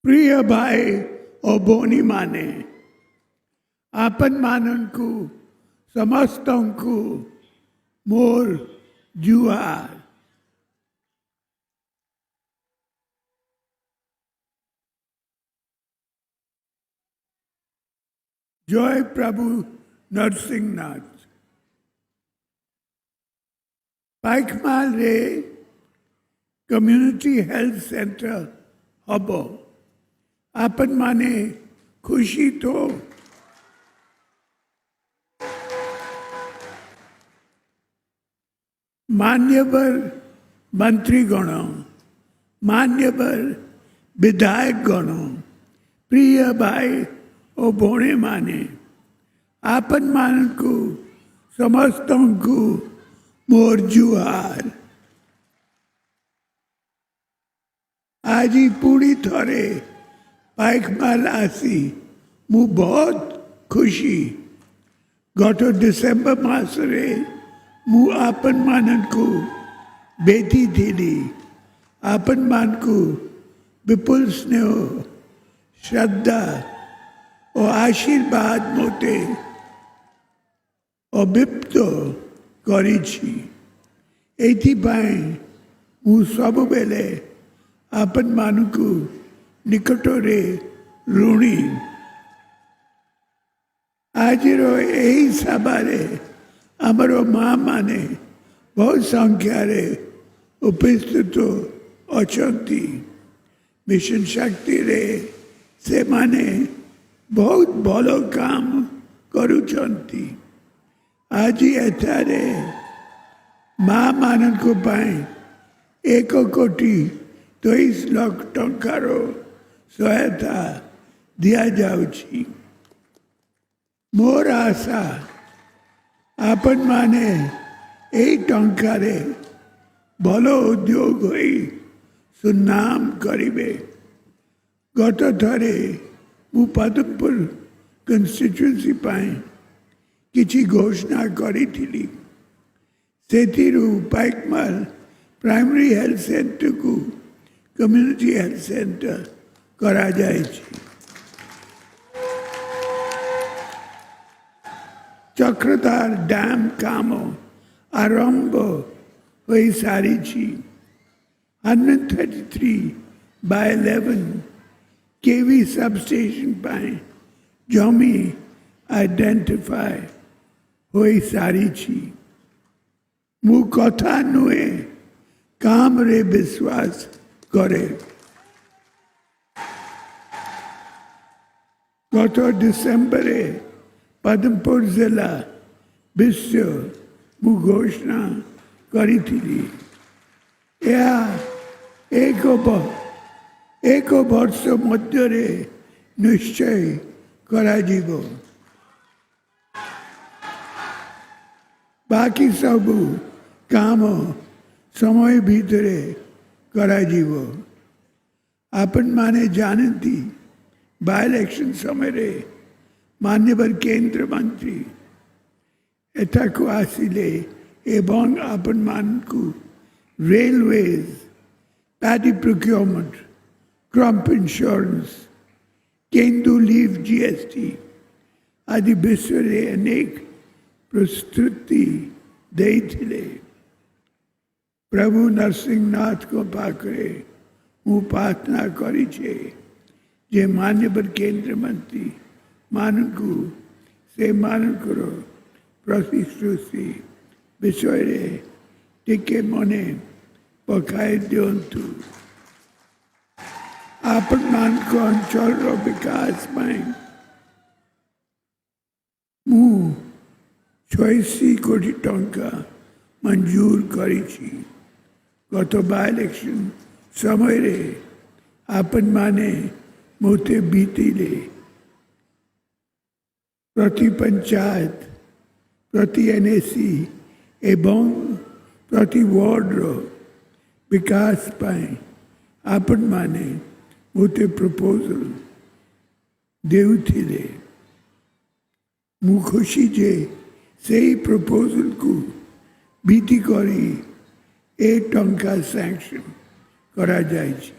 प्रिय भाई और भौणी माने आपन माननकु समस्तंकु मोर जुहार। जय प्रभु नरसिंहनाथ। पाइकमाल रे कम्युनिटी हेल्थ सेंटर हम आपन माने खुशी तो मान्यवर मंत्रीगण मान्यवर विधायकगण प्रिय भाई और भौणे माने आपन मान को समस्त को मोर जुहार। आज ही पूरी थरे पाइकमाल आसी मु बहुत खुशी। गत डिसेम्बर मासरे मु आपन मान को बेटी थी आपन मान को विपुल स्नेह श्रद्धा और आशीर्वाद मोटे अभिप्त करिछि। एथिपाई मु सब बेले आपन मानकु निकटरे ऋणी। आज यही सभारे आमर माँ माने बहुत संख्यार उपस्थित अछंती। मिशन शक्ति रे से माने बहुत भलो काम करुछंती। आज एठारे माँ मानन को पाए 1,23,00,000 टंकार सहायता दिया जाउछि। मोर आशा आपन माने एई टंकारे भलो उद्योग होई सुनाम करिबे। गत थरे मु पदमपुर कन्स्टिट्युएंसी पाए किछि घोषणा करी थिली। सेथिरु पाइकमाल प्राइमरी हेल्थ सेंटर को कम्युनिटी हेल्थ सेंटर करा जायछि। चक्रधार डैम काम आरंभ होई सारिछि। 133/11 केवी सबस्टेशन पाए जमी आइडेंटिफाई होई सारिछि। मु कथा नुए काम रे विश्वास करे। गत डिसेम्बर पद्मपुर जिला विश्व मु घोषणा करी थिली। एक वर्ष मध्य निश्चय करा जीवो। बाकी सब काम समय भितरे करा जीवो। आपन माने जानती बाय इलेक्शन समय रे मान्यवर केंद्र मंत्री एटा को आसिले एवं आपन मान को railways paddy procurement crop insurance kendu leaf GST आदि विश्व रे अनेक प्रस्तुति देइथिले। प्रभु नरसिंहनाथ को पाखरे मु प्रार्थना करी छे जे मान्यवर केंद्र मंत्री मानकु से मानकर प्रतिश्रुति विषय रे टिके मने पकाई दियंतु। आपन मान को अंचल रो विकास में मु 86 कोटी टंका मंजूर करिछि। गत बाय इलेक्शन समय रे आपन माने मोते बीतिले प्रति पंचायत प्रति एनएसी एवं प्रति वार्ड रो विकास पाए आपन माने मोते प्रपोजल देउथिले। मु खुशी जे सेही प्रपोजल को बीती करी 1 टंका सैंक्शन करा जायछि।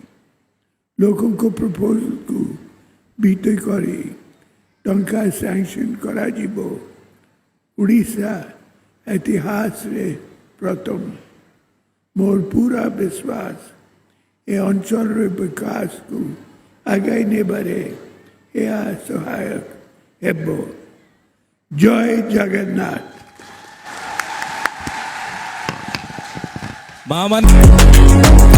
लोकों को प्रपोजल को बीते करी टंका सैंक्शन करा जिवो उड़ीसा इतिहास रे प्रथम मोर पूरा विश्वास ए अंचल रे विकास को आगे नेबारे या सहायक हेबो। जय जगन्नाथ। महामंत्री